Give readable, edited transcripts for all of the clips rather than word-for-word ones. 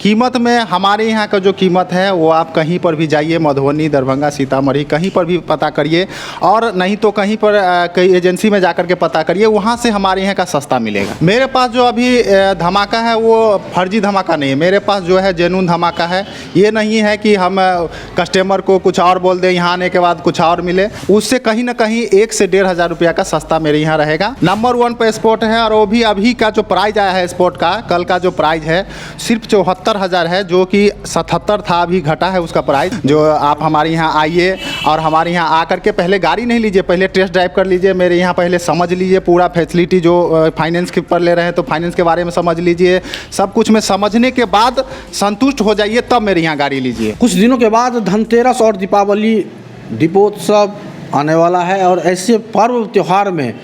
कीमत में हमारे यहाँ का जो कीमत है वो आप कहीं पर भी जाइए, मधुबनी, दरभंगा, सीतामढ़ी, कहीं पर भी पता करिए, और नहीं तो कहीं पर कई एजेंसी में जा कर के पता करिए, वहाँ से हमारे यहाँ का सस्ता मिलेगा। मेरे पास जो अभी धमाका है वो फर्जी धमाका नहीं है, मेरे पास जो है जेन्युइन धमाका है। ये नहीं है कि हम कस्टमर को कुछ और बोल दें, यहाँ आने के बाद कुछ और मिले, उससे कहीं ना कहीं 1 से 1,500 रुपया का सस्ता मेरे यहाँ रहेगा। नंबर 1 पे स्पोर्ट है, और वो भी अभी का जो प्राइस आया है स्पोर्ट का, कल का जो प्राइस है सिर्फ 74,000 है, जो कि 77 था, अभी घटा है उसका प्राइस। जो आप हमारे यहाँ आइए और हमारे यहाँ आकर के पहले गाड़ी नहीं लीजिए, पहले टेस्ट ड्राइव कर लीजिए, मेरे यहाँ पहले समझ लीजिए पूरा फैसिलिटी जो फाइनेंस के पर ले रहे हैं तो फाइनेंस के बारे में समझ लीजिए, सब कुछ में समझने के बाद संतुष्ट हो जाइए, तब मेरे यहाँ गाड़ी लीजिए। कुछ दिनों के बाद धनतेरस और दीपावली, दीपोत्सव आने वाला है, और ऐसे पर्व त्यौहार में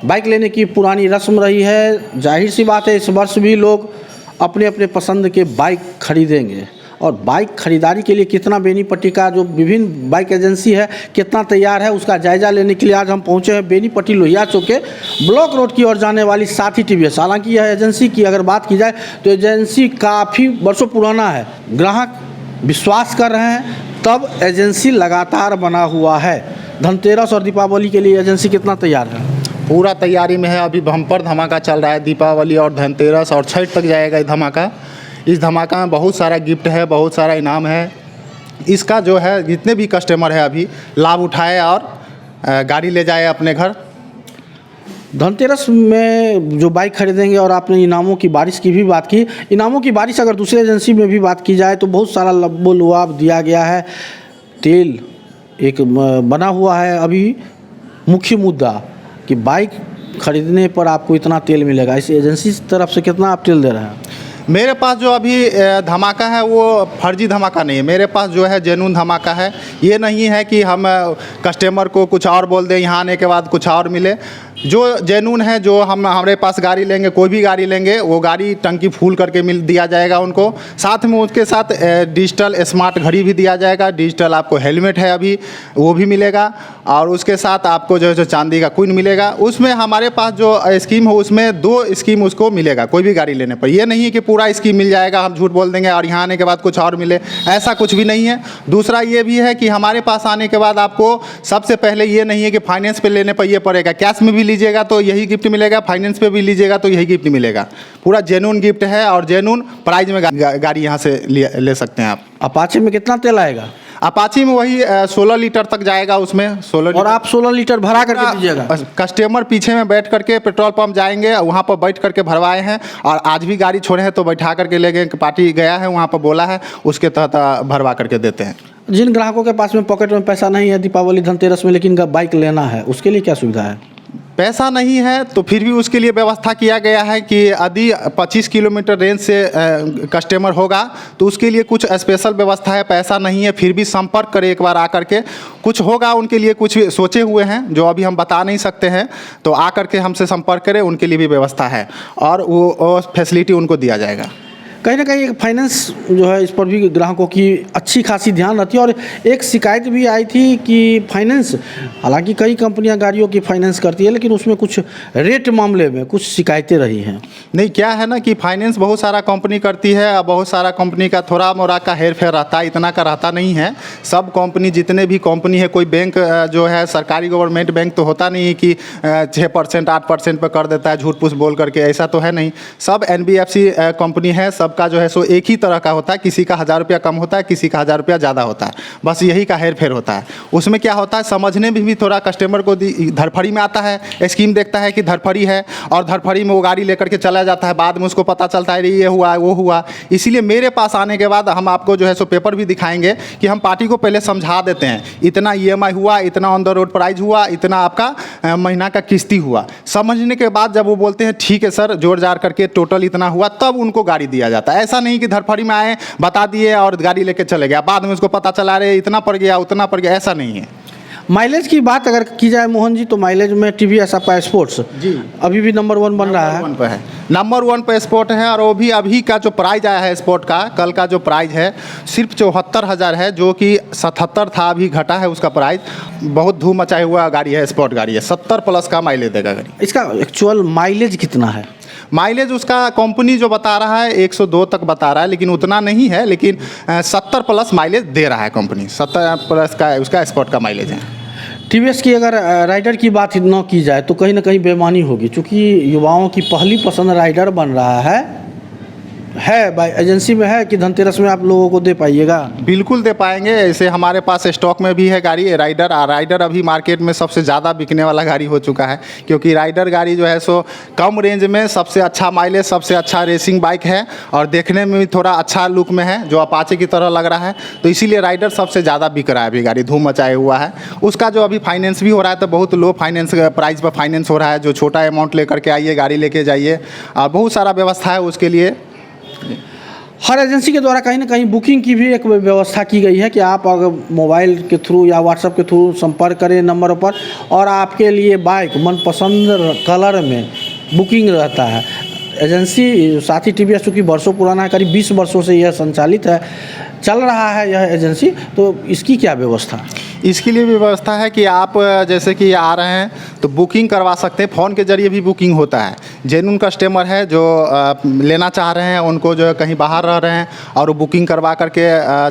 बाइक लेने की पुरानी रस्म रही है। जाहिर सी बात है इस वर्ष भी लोग अपने अपने पसंद के बाइक खरीदेंगे, और बाइक खरीदारी के लिए कितना बेनीपट्टी का जो विभिन्न बाइक एजेंसी है कितना तैयार है, उसका जायज़ा लेने के लिए आज हम पहुंचे हैं बेनीपट्टी लोहिया चौक के ब्लॉक रोड की ओर जाने वाली साथी टीवीएस। हालांकि यह एजेंसी की अगर बात की जाए तो एजेंसी काफ़ी वर्षों पुराना है, ग्राहक विश्वास कर रहे हैं, तब एजेंसी लगातार बना हुआ है। धनतेरस और दीपावली के लिए एजेंसी कितना तैयार है? पूरा तैयारी में है, अभी बम्पर धमाका चल रहा है, दीपावली और धनतेरस और छठ तक जाएगा ये धमाका। इस धमाका में बहुत सारा गिफ्ट है, बहुत सारा इनाम है। इसका जो है जितने भी कस्टमर है अभी लाभ उठाए और गाड़ी ले जाए अपने घर। धनतेरस में जो बाइक खरीदेंगे, और आपने इनामों की बारिश की भी बात की, इनामों की बारिश अगर दूसरे एजेंसी में भी बात की जाए तो बहुत सारा लब्बो लुआब दिया गया है। तेल एक बना हुआ है अभी मुख्य मुद्दा कि बाइक खरीदने पर आपको इतना तेल मिलेगा, इस एजेंसी की तरफ से कितना आप तेल दे रहे हैं? मेरे पास जो अभी धमाका है वो फर्जी धमाका नहीं है, मेरे पास जो है जेन्युइन धमाका है। ये नहीं है कि हम कस्टमर को कुछ और बोल दें, यहाँ आने के बाद कुछ और मिले। जो जेन्युइन है, जो हमारे पास गाड़ी लेंगे, कोई भी गाड़ी लेंगे, वो गाड़ी टंकी फुल करके मिल दिया जाएगा उनको। साथ में उसके साथ डिजिटल स्मार्ट घड़ी भी दिया जाएगा, डिजिटल आपको हेलमेट है अभी वो भी मिलेगा, और उसके साथ आपको जो चांदी का कुन मिलेगा। उसमें हमारे पास जो स्कीम हो उसमें 2 स्कीम उसको मिलेगा कोई भी गाड़ी लेने पर। ये नहीं है कि पूरा स्कीम मिल जाएगा, हम झूठ बोल देंगे और यहाँ आने के बाद कुछ और मिले, ऐसा कुछ भी नहीं है। दूसरा ये भी है कि हमारे पास आने के बाद आपको सबसे पहले ये नहीं है कि फाइनेंस पे लेने पर ये पड़ेगा, कैश में भी लीजिएगा तो यही गिफ्ट मिलेगा, फाइनेंस पे भी लीजिएगा तो यही गिफ्ट मिलेगा। पूरा जेन्युइन गिफ्ट है और जेन्युइन प्राइस में गाड़ी यहाँ से ले सकते हैं आप। अपाचे में कितना तेल आएगा? अपाची में वही 16 लीटर तक जाएगा, उसमें 16 और आप 16 लीटर भरा करके दीजिएगा? कस्टमर पीछे में बैठ करके पेट्रोल पंप जाएंगे, वहाँ पर बैठ करके भरवाए हैं, और आज भी गाड़ी छोड़े हैं तो बैठा करके ले गए, पार्टी गया है वहाँ पर बोला है, उसके तहत भरवा करके देते हैं। जिन ग्राहकों के पास में पॉकेट में पैसा नहीं है दीपावली धनतेरस में, लेकिन बाइक लेना है, उसके लिए क्या सुविधा है? पैसा नहीं है तो फिर भी उसके लिए व्यवस्था किया गया है कि यदि 25 किलोमीटर रेंज से कस्टमर होगा तो उसके लिए कुछ स्पेशल व्यवस्था है। पैसा नहीं है फिर भी संपर्क करें एक बार आकर के, कुछ होगा उनके लिए, कुछ सोचे हुए हैं जो अभी हम बता नहीं सकते हैं, तो आकर के हमसे संपर्क करें, उनके लिए भी व्यवस्था है और वो फैसिलिटी उनको दिया जाएगा। कहीं ना कहीं फाइनेंस जो है इस पर भी ग्राहकों की अच्छी खासी ध्यान रहती है। और एक शिकायत भी आई थी कि फाइनेंस, हालांकि कई कंपनियां गाड़ियों की फाइनेंस करती है, लेकिन उसमें कुछ रेट मामले में कुछ शिकायतें रही हैं। नहीं, क्या है ना कि फाइनेंस बहुत सारा कंपनी करती है, और बहुत सारा कंपनी का थोड़ा मोड़ा का हेर फेर रहता है, इतना का रहता नहीं है। सब कंपनी, जितने भी कंपनी है, कोई बैंक जो है सरकारी गवर्नमेंट बैंक तो होता नहीं है कि 6% 8% पर कर देता है झूठ पूछ बोल करके, ऐसा तो है नहीं। सब NBFC कंपनी है, सब का जो है सो एक ही तरह का होता है, किसी का 1000 रुपया कम होता है, किसी का 1000 रुपया ज़्यादा होता है, बस यही का हेर फेर होता है। उसमें क्या होता है, समझने में भी थोड़ा कस्टमर को धरफड़ी में आता है, स्कीम देखता है कि धरफड़ी है, और धरफड़ी में वो गाड़ी लेकर के चला जाता है, बाद में उसको पता चलता है ये हुआ वो हुआ। इसीलिए मेरे पास आने के बाद हम आपको जो है सो पेपर भी दिखाएंगे कि हम पार्टी को पहले समझा देते हैं, इतना EMI हुआ, इतना ऑन द रोड प्राइस हुआ, इतना आपका महीना का किस्ती हुआ। समझने के बाद जब वो बोलते हैं ठीक है सर, जोड़ जाड़ करके टोटल इतना हुआ, तब उनको गाड़ी दिया जाता है। ऐसा नहीं कि धरफड़ी में आए, बता दिए और गाड़ी लेके चले गया, बाद में उसको पता चला रहे इतना पड़ गया उतना पड़ गया, ऐसा नहीं है। माइलेज की बात अगर की जाए मोहन जी, तो माइलेज में TVS आपका स्पोर्ट्स जी अभी भी नंबर 1 बन रहा है। नंबर 1 पे स्पोर्ट है, और वो भी अभी का जो प्राइस आया है स्पोर्ट का, कल का जो प्राइस है सिर्फ 74,000 है, जो कि 77 था, अभी घटा है उसका प्राइस। बहुत धूम मचाए हुआ गाड़ी है, स्पोर्ट गाड़ी है, 70 प्लस का माइलेज देगा गाड़ी। इसका एक्चुअल माइलेज कितना है? माइलेज उसका कंपनी जो बता रहा है 102 तक बता रहा है, लेकिन उतना नहीं है, लेकिन 70 प्लस माइलेज दे रहा है कंपनी। 70 प्लस का उसका स्पोर्ट का माइलेज है। टीवीएस की अगर राइडर की बात न की जाए तो कहीं ना कहीं बेईमानी होगी, क्योंकि युवाओं की पहली पसंद राइडर बन रहा है भाई। एजेंसी में है कि धनतेरस में आप लोगों को दे पाइएगा? बिल्कुल दे पाएंगे। ऐसे हमारे पास स्टॉक में भी है गाड़ी राइडर। राइडर अभी मार्केट में सबसे ज़्यादा बिकने वाला गाड़ी हो चुका है, क्योंकि राइडर गाड़ी जो है सो कम रेंज में सबसे अच्छा माइलेज, सबसे अच्छा रेसिंग बाइक है और देखने में भी थोड़ा अच्छा लुक में है, जो अपाचे की तरह लग रहा है। तो इसीलिए राइडर सबसे ज़्यादा बिक रहा है, अभी गाड़ी धूम मचाए हुआ है। उसका जो अभी फाइनेंस भी हो रहा है, तो बहुत लो फाइनेंस प्राइस पर फाइनेंस हो रहा है। जो छोटा अमाउंट लेकर के आइए, गाड़ी लेके जाइए, और बहुत सारा व्यवस्था है उसके लिए। हर एजेंसी के द्वारा कहीं ना कहीं बुकिंग की भी एक व्यवस्था की गई है कि आप अगर मोबाइल के थ्रू या व्हाट्सएप के थ्रू संपर्क करें नंबरों पर, और आपके लिए बाइक मनपसंद कलर में बुकिंग रहता है। एजेंसी साथी टीवीएस चूँकि वर्षों पुराना है, करीब 20 वर्षों से यह संचालित है, चल रहा है यह एजेंसी, तो इसकी क्या व्यवस्था? इसके लिए भी व्यवस्था है कि आप जैसे कि आ रहे हैं तो बुकिंग करवा सकते हैं। फ़ोन के ज़रिए भी बुकिंग होता है। जेन्युइन कस्टमर है जो लेना चाह रहे हैं, उनको जो कहीं बाहर रह रहे हैं और वो बुकिंग करवा करके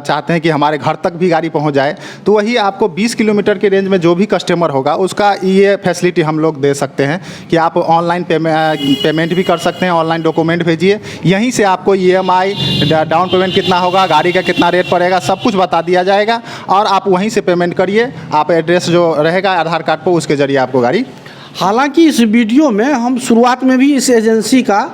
चाहते हैं कि हमारे घर तक भी गाड़ी पहुंच जाए, तो वही आपको 20 किलोमीटर के रेंज में जो भी कस्टमर होगा उसका ये फैसिलिटी हम लोग दे सकते हैं कि आप ऑनलाइन पेमेंट भी कर सकते हैं। ऑनलाइन डॉक्यूमेंट भेजिए, यहीं से आपको EMI, डाउन पेमेंट कितना होगा, गाड़ी का कितना रेट पड़ेगा, सब कुछ बता दिया जाएगा और आप वहीं से पेमेंट करिए। आप एड्रेस जो रहेगा आधार कार्ड पर, उसके ज़रिए आपको गाड़ी। हालांकि इस वीडियो में हम शुरुआत में भी इस एजेंसी का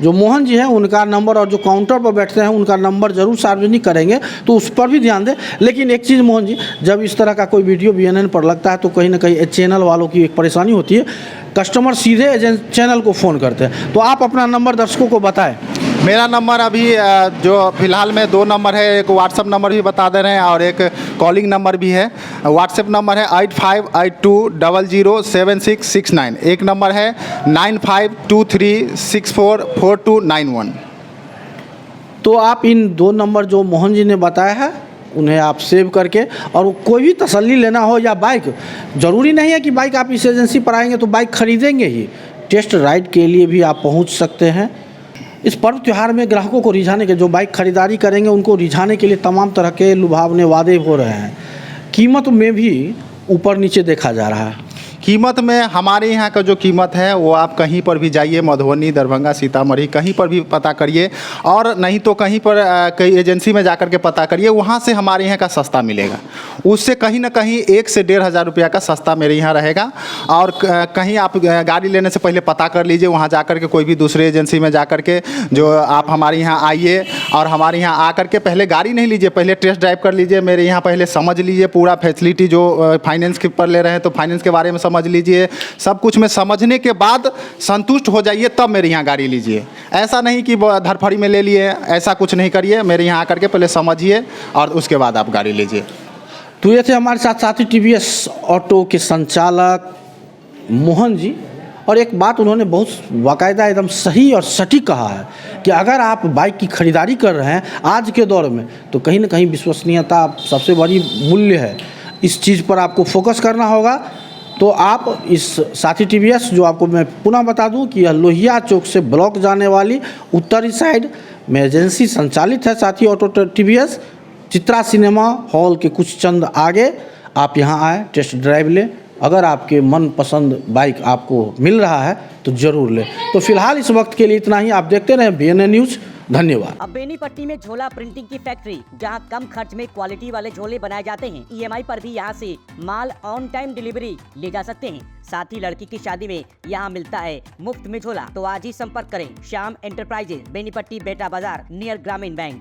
जो मोहन जी हैं उनका नंबर और जो काउंटर पर बैठते हैं उनका नंबर ज़रूर सार्वजनिक करेंगे, तो उस पर भी ध्यान दें। लेकिन एक चीज़ मोहन जी, जब इस तरह का कोई वीडियो BNN पर लगता है तो कहीं ना कहीं चैनल वालों की एक परेशानी होती है, कस्टमर सीधे चैनल को फ़ोन करते हैं, तो आप अपना नंबर दर्शकों को बताएं। मेरा नंबर अभी जो फ़िलहाल में 2 नंबर है, एक व्हाट्सएप नंबर भी बता दे रहे हैं और एक कॉलिंग नंबर भी है। व्हाट्सएप नंबर है 8582007669। एक नंबर है 9523644291। तो आप इन 2 नंबर जो मोहन जी ने बताया है उन्हें आप सेव करके, और कोई भी तसल्ली लेना हो या बाइक, ज़रूरी नहीं है कि बाइक आप इस एजेंसी पर आएंगे तो बाइक खरीदेंगे ही, टेस्ट राइड के लिए भी आप पहुंच सकते हैं। इस पर्व त्यौहार में ग्राहकों को रिझाने के, जो बाइक खरीदारी करेंगे उनको रिझाने के लिए तमाम तरह के लुभावने वादे हो रहे हैं। कीमत में भी ऊपर नीचे देखा जा रहा है। कीमत में हमारे यहाँ का जो कीमत है वो आप कहीं पर भी जाइए, मधुबनी, दरभंगा, सीतामढ़ी, कहीं पर भी पता करिए, और नहीं तो कहीं पर कहीं एजेंसी में जाकर के पता करिए, वहाँ से हमारे यहाँ का सस्ता मिलेगा। उससे कहीं ना कहीं 1 से 1,500 हज़ार रुपया का सस्ता मेरे यहाँ रहेगा। और कहीं आप गाड़ी लेने से पहले पता कर लीजिए, वहाँ जाकर के कोई भी दूसरे एजेंसी में जाकर के जो आप हमारे यहाँ आइए और हमारे यहाँ आकर के पहले गाड़ी नहीं लीजिए, पहले टेस्ट ड्राइव कर लीजिए, मेरे यहाँ पहले समझ लीजिए पूरा फैसिलिटी जो फाइनेंस के पर ले रहे हैं तो फाइनेंस के बारे में समझ लीजिए। सब कुछ में समझने के बाद संतुष्ट हो जाइए, तब मेरे यहाँ गाड़ी लीजिए। ऐसा नहीं कि धड़फड़ी में ले लिए, ऐसा कुछ नहीं करिए। मेरे यहाँ आकर के पहले समझिए और उसके बाद आप गाड़ी लीजिए। तो ये थे हमारे साथ साथी टीवीएस ऑटो के संचालक मोहन जी, और एक बात उन्होंने बहुत बाकायदा एकदम सही और सटीक कहा है कि अगर आप बाइक की खरीदारी कर रहे हैं आज के दौर में, तो कहीं ना कहीं विश्वसनीयता सबसे बड़ी मूल्य है। इस चीज़ पर आपको फोकस करना होगा। तो आप इस साथी टीवीएस, जो आपको मैं पुनः बता दूं कि यह लोहिया चौक से ब्लॉक जाने वाली उत्तरी साइड में एजेंसी संचालित है, साथी auto TVS, Chitra cinema hall के कुछ चंद आगे। आप यहां आए, टेस्ट ड्राइव लें। अगर आपके मनपसंद बाइक आपको मिल रहा है तो ज़रूर लें। तो फिलहाल इस वक्त के लिए इतना ही। आप देखते रहें BNN न्यूज़। धन्यवाद। अब बेनीपट्टी में झोला प्रिंटिंग की फैक्ट्री, जहां कम खर्च में क्वालिटी वाले झोले बनाए जाते हैं। EMI पर भी यहां से माल ऑन टाइम डिलीवरी ले जा सकते हैं। साथ ही लड़की की शादी में यहां मिलता है मुफ्त में झोला। तो आज ही संपर्क करें श्याम एंटरप्राइजेज, बेनीपट्टी, बेटा बाजार, नियर ग्रामीण बैंक।